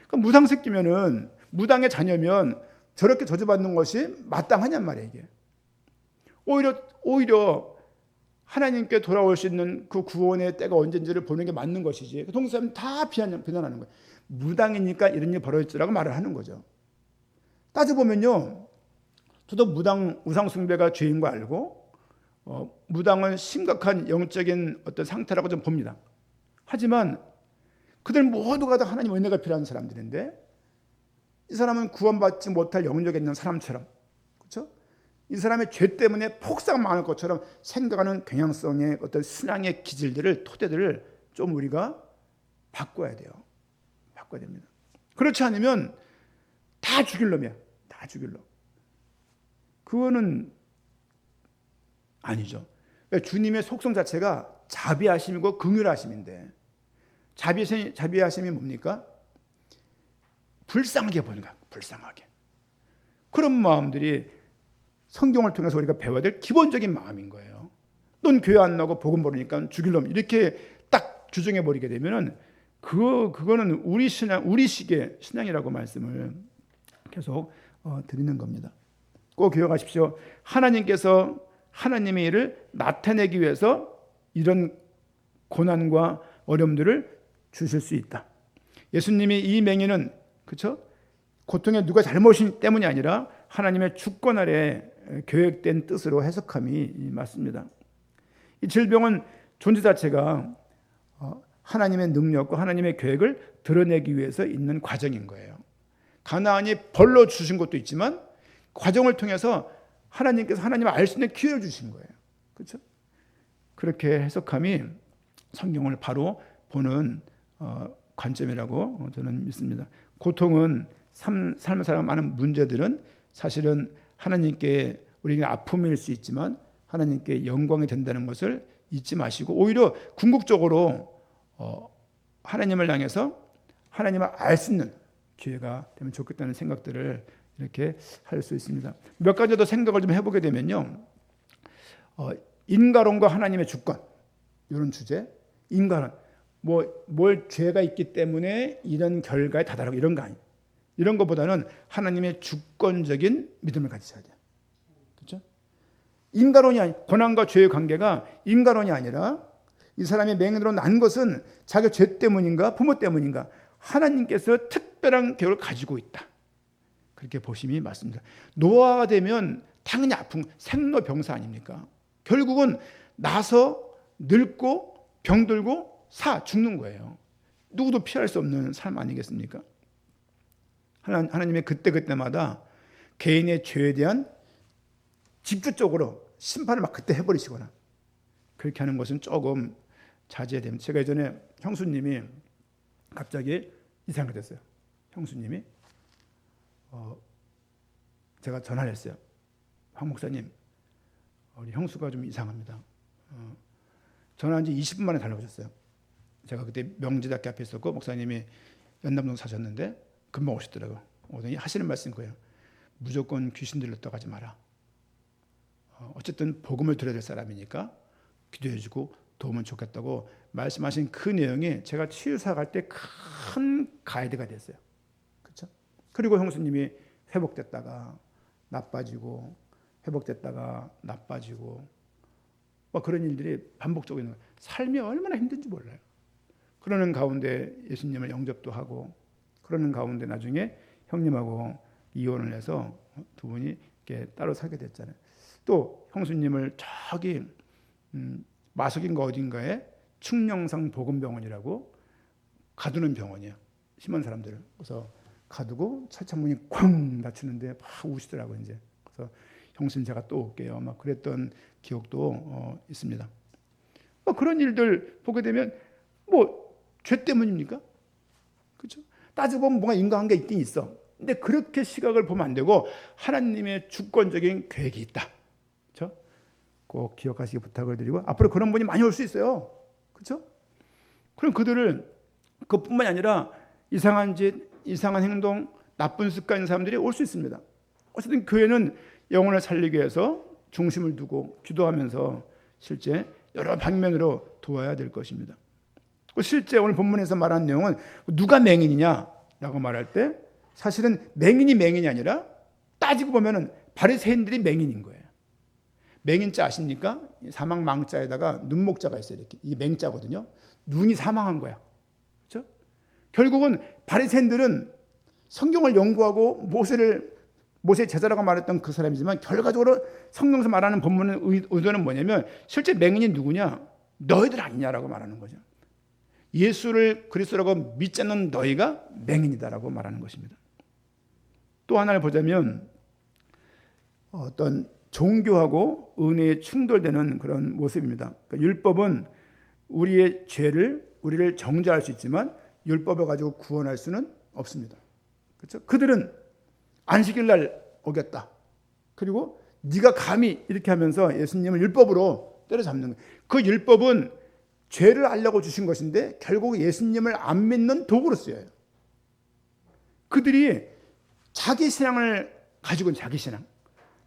그러니까 무당 새끼면은 무당의 자녀면 저렇게 저주받는 것이 마땅하냔 말이에요. 이게 오히려 하나님께 돌아올 수 있는 그 구원의 때가 언젠지를 보는 게 맞는 것이지. 동네 사람 다 비난하는 거예요. 무당이니까 이런 일이 벌어졌지라고 말을 하는 거죠. 따져보면요, 저도 무당 우상 숭배가 죄인 거 알고 무당은 심각한 영적인 어떤 상태라고 좀 봅니다. 하지만 그들 모두가 다 하나님 은혜가 필요한 사람들인데 이 사람은 구원받지 못할 영역에 있는 사람처럼, 그렇죠? 이 사람의 죄 때문에 폭삭 망할 것처럼 생각하는 경향성의 어떤 신앙의 기질들을 토대들을 좀 우리가 바꿔야 돼요. 바꿔야 됩니다. 그렇지 않으면 다 죽일 놈이야. 다 죽일 놈. 그거는 아니죠. 주님의 속성 자체가 자비하심이고 긍휼하심인데 자비하심이 뭡니까? 불쌍하게 보는 거야. 불쌍하게. 그런 마음들이 성경을 통해서 우리가 배워야 될 기본적인 마음인 거예요. 넌 교회 안 나오고 복음 모르니까 죽일 놈 이렇게 딱 규정해 버리게 되면은 그거는 우리 식의 신앙이라고 말씀을 계속 드리는 겁니다. 꼭 기억하십시오. 하나님께서 하나님의 일을 나타내기 위해서 이런 고난과 어려움들을 주실 수 있다. 예수님이 이 맹인은 그렇죠? 고통의 누가 잘못이 때문이 아니라 하나님의 주권 아래 계획된 뜻으로 해석함이 맞습니다. 이 질병은 존재 자체가 하나님의 능력과 하나님의 계획을 드러내기 위해서 있는 과정인 거예요. 가나안이 벌로 주신 것도 있지만 과정을 통해서 하나님께서 하나님을 알 수 있는 기회를 주신 거예요. 그렇죠? 그렇게 해석함이 성경을 바로 보는 관점이라고 저는 믿습니다. 고통은 삶을 살아가는 많은 문제들은 사실은 하나님께 우리에게 아픔일 수 있지만 하나님께 영광이 된다는 것을 잊지 마시고 오히려 궁극적으로 하나님을 향해서 하나님을 알 수 있는 기회가 되면 좋겠다는 생각들을 이렇게 할 수 있습니다. 몇 가지 더 생각을 좀 해보게 되면요, 인간론과 하나님의 주권 이런 주제, 인간은 뭘 죄가 있기 때문에 이런 결과에 다다르고 이런 거 아니에요. 이런 것보다는 하나님의 주권적인 믿음을 가지셔야 돼요. 그렇죠? 인간론이 아니, 고난과 죄의 관계가 인간론이 아니라 이 사람이 맹인으로 난 것은 자기 죄 때문인가 부모 때문인가 하나님께서 특별한 계획을 가지고 있다. 그렇게 보심이 맞습니다. 노화가 되면 당연히 아픈 생로병사 아닙니까? 결국은 나서 늙고 병들고 죽는 거예요. 누구도 피할 수 없는 삶 아니겠습니까? 하나님의 그때마다 개인의 죄에 대한 집중적으로 심판을 막 그때 해버리시거나 그렇게 하는 것은 조금 자제해야 됩니다. 제가 예전에 형수님이 갑자기 이상하게 됐어요. 형수님이 제가 전화를 했어요. 황 목사님, 우리 형수가 좀 이상합니다. 전화한 지 20분 만에 달라오셨어요. 제가 그때 명지대학교 앞에 있었고 목사님이 연남동 사셨는데 금방 오시더라고요. 오더니 하시는 말씀인 거예요. 무조건 귀신 들렸다고 하지 마라. 어쨌든 복음을 들어야 될 사람이니까 기도해주고 도우면 좋겠다고 말씀하신 그 내용이 제가 치유사 갈 때 큰 가이드가 됐어요. 그렇죠? 그리고 형수님이 회복됐다가 나빠지고 회복됐다가 나빠지고 뭐 그런 일들이 반복적으로 있는 거예요. 삶이 얼마나 힘든지 몰라요. 그러는 가운데 예수님을 영접도 하고 그러는 가운데 나중에 형님하고 이혼을 해서 두 분이 이렇게 따로 살게 됐잖아요. 또 형수님을 저기 마석인가 어딘가에 충령상 복음병원이라고 가두는 병원이에요. 심한 사람들을. 그래서 가두고 철창문이 쾅 닫히는데 막 우시더라고요. 이제 그래서 형수님 제가 또 올게요. 막 그랬던 기억도 있습니다. 뭐 그런 일들 보게 되면 뭐 죄 때문입니까? 그렇죠? 따지고 보면 뭔가 인과관계 있긴 있어. 근데 그렇게 시각을 보면 안 되고 하나님의 주권적인 계획이 있다. 그렇죠? 꼭 기억하시기 부탁을 드리고 앞으로 그런 분이 많이 올 수 있어요. 그렇죠? 그럼 그들을 그뿐만이 아니라 이상한 짓, 이상한 행동, 나쁜 습관인 사람들이 올 수 있습니다. 어쨌든 교회는 영혼을 살리기 위해서 중심을 두고 기도하면서 실제 여러 방면으로 도와야 될 것입니다. 실제 오늘 본문에서 말하는 내용은 누가 맹인이냐라고 말할 때 사실은 맹인이 아니라 따지고 보면은 바리새인들이 맹인인 거예요. 맹인자 아십니까? 사망 망자에다가 눈목자가 있어요. 이렇게 이게 맹자거든요. 눈이 사망한 거야. 그렇죠? 결국은 바리새인들은 성경을 연구하고 모세의 제자라고 말했던 그 사람이지만 결과적으로 성경에서 말하는 본문의 의도는 뭐냐면 실제 맹인이 누구냐? 너희들 아니냐라고 말하는 거죠. 예수를 그리스도라고 믿지 않는 너희가 맹인이다라고 말하는 것입니다. 또 하나를 보자면 어떤 종교하고 은혜에 충돌되는 그런 모습입니다. 그러니까 율법은 우리의 우리를 정죄할 수 있지만 율법을 가지고 구원할 수는 없습니다. 그렇죠? 그들은 안식일 날 어겼다. 그리고 네가 감히 이렇게 하면서 예수님을 율법으로 때려잡는 거예요. 그 율법은 죄를 알려고 주신 것인데 결국 예수님을 안 믿는 도구로 쓰여요. 그들이 자기 신앙을 가지고 있는 자기 신앙.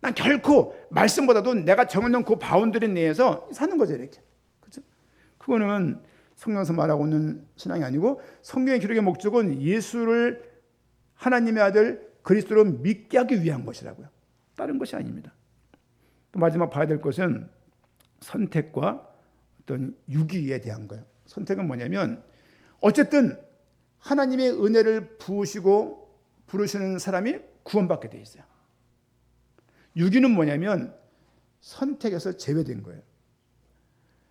난 결코 말씀보다도 내가 정해놓은 그 바운더리 내에서 사는 거죠. 이렇게. 그렇죠? 그거는 성경에서 말하고 있는 신앙이 아니고 성경의 기록의 목적은 예수를 하나님의 아들 그리스도로 믿게 하기 위한 것이라고요. 다른 것이 아닙니다. 또 마지막 봐야 될 것은 선택과 어떤 유기에 대한 거예요. 선택은 뭐냐면 어쨌든 하나님의 은혜를 부르시는 사람이 구원받게 돼 있어요. 유기는 뭐냐면 선택에서 제외된 거예요.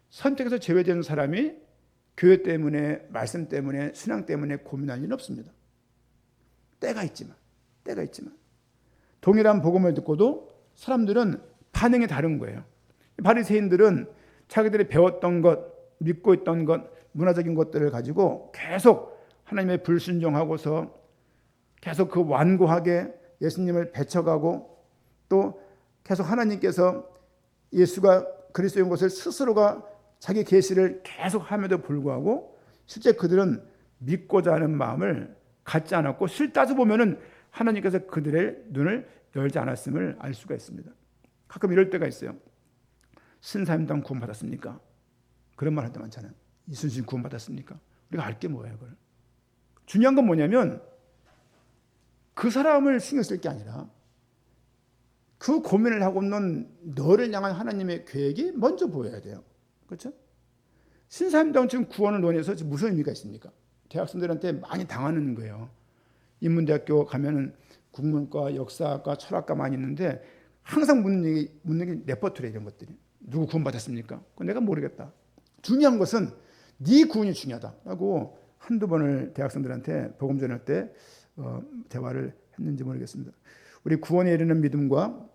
선택에서 제외된 사람이 교회 때문에 말씀 때문에 신앙 때문에 고민할 일은 없습니다. 때가 있지만 동일한 복음을 듣고도 사람들은 반응이 다른 거예요. 바리새인들은 자기들이 배웠던 것, 믿고 있던 것, 문화적인 것들을 가지고 계속 하나님의 불순종하고서 계속 그 완고하게 예수님을 배척하고 또 계속 하나님께서 예수가 그리스도인 것을 스스로가 자기 계시를 계속 함에도 불구하고 실제 그들은 믿고자 하는 마음을 갖지 않았고 따져 보면은 하나님께서 그들의 눈을 열지 않았음을 알 수가 있습니다. 가끔 이럴 때가 있어요. 신사임당 구원받았습니까? 그런 말 할 때 많잖아요. 이순신 구원받았습니까? 우리가 알 게 뭐예요, 그걸? 중요한 건 뭐냐면 그 사람을 신경 쓸 게 아니라 그 고민을 하고 있는 너를 향한 하나님의 계획이 먼저 보여야 돼요. 그렇죠? 신사임당 지금 구원을 논해서 무슨 의미가 있습니까? 대학생들한테 많이 당하는 거예요. 인문대학교 가면은 국문과, 역사과, 철학과 많이 있는데 항상 묻는 게 레퍼토리 이런 것들이. 누구 구원받았습니까? 그건 내가 모르겠다. 중요한 것은 네 구원이 중요하다라고 한두 번을 대학생들한테 복음 전할 때 대화를 했는지 모르겠습니다. 우리 구원에 이르는 믿음과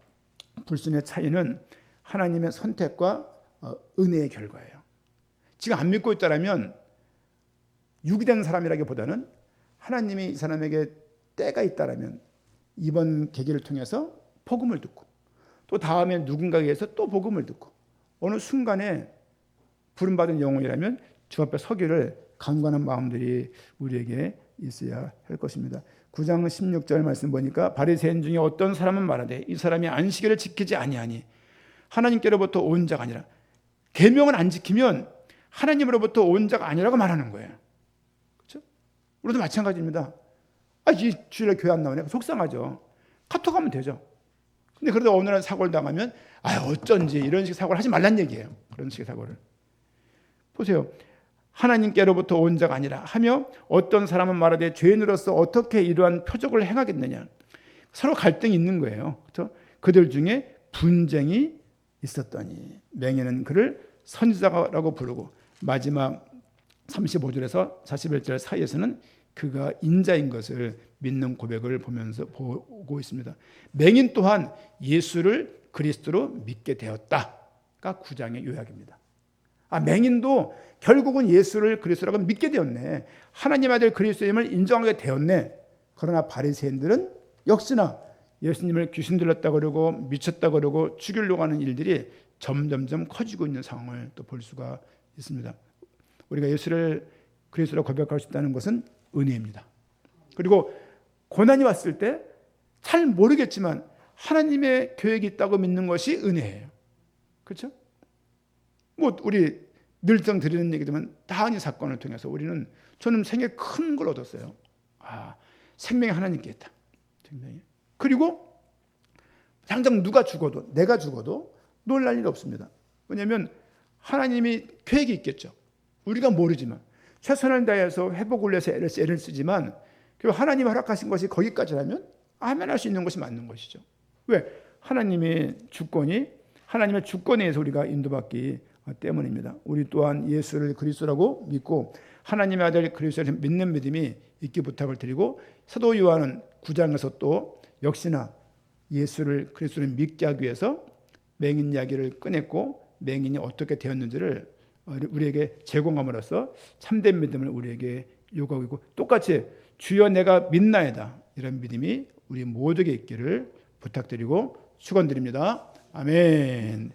불순의 차이는 하나님의 선택과 은혜의 결과예요. 지금 안 믿고 있다라면 유기된 사람이라기보다는 하나님이 이 사람에게 때가 있다라면 이번 계기를 통해서 복음을 듣고 또 다음에 누군가에 의해서 또 복음을 듣고 어느 순간에 부름받은 영혼이라면 주 앞에 서기를 간구하는 마음들이 우리에게 있어야 할 것입니다. 9장 16절 말씀 보니까 바리새인 중에 어떤 사람은 말하되 이 사람이 안식일을 지키지 아니하니 하나님께로부터 온 자가 아니라 계명을 안 지키면 하나님으로부터 온 자가 아니라고 말하는 거예요. 그렇죠? 우리도 마찬가지입니다. 이 주일에 교회 안 나오네. 속상하죠. 카톡 하면 되죠. 근데 그러다 어느 날 사고를 당하면 어쩐지 이런 식의 사고를 하지 말란 얘기예요. 그런 식의 사고를. 보세요. 하나님께로부터 온 자가 아니라 하며 어떤 사람은 말하되 죄인으로서 어떻게 이러한 표적을 행하겠느냐. 서로 갈등이 있는 거예요. 그렇죠? 그들 중에 분쟁이 있었더니 맹인은 그를 선지자라고 부르고 마지막 35절에서 41절 사이에서는 그가 인자인 것을 믿는 고백을 보고 있습니다. 맹인 또한 예수를 그리스도로 믿게 되었다가 9장의 요약입니다. 맹인도 결국은 예수를 그리스도라고 믿게 되었네. 하나님 아들 그리스도임을 인정하게 되었네. 그러나 바리새인들은 역시나 예수님을 귀신 들렸다고 그러고 미쳤다고 그러고 죽이려고 하는 일들이 점점점 커지고 있는 상황을 또 볼 수가 있습니다. 우리가 예수를 그리스도로 고백할 수 있다는 것은 은혜입니다. 그리고 고난이 왔을 때 잘 모르겠지만 하나님의 계획이 있다고 믿는 것이 은혜예요. 그렇죠? 우리 늘상 드리는 얘기지만 다한이 사건을 통해서 저는 생에 큰 걸 얻었어요. 생명이 하나님께 있다. 생명이. 그리고 당장 누가 죽어도 내가 죽어도 놀랄 일 없습니다. 왜냐하면 하나님이 계획이 있겠죠. 우리가 모르지만 최선을 다해서 회복을 위해서 애를 쓰지만 하나님이 허락하신 것이 거기까지라면 아멘할 수 있는 것이 맞는 것이죠. 왜? 하나님의 주권에 의해서 우리가 인도받기 때문입니다. 우리 또한 예수를 그리스도라고 믿고 하나님의 아들 그리스도를 믿는 믿음이 있기 부탁을 드리고 사도 요한은 9장에서 또 역시나 예수를 그리스도를 믿게 하기 위해서 맹인 이야기를 꺼냈고 맹인이 어떻게 되었는지를 우리에게 제공함으로써 참된 믿음을 우리에게 요구하고 있고 똑같이 주여 내가 믿나이다 이런 믿음이 우리 모두에게 있기를 부탁드리고 축원드립니다. 아멘.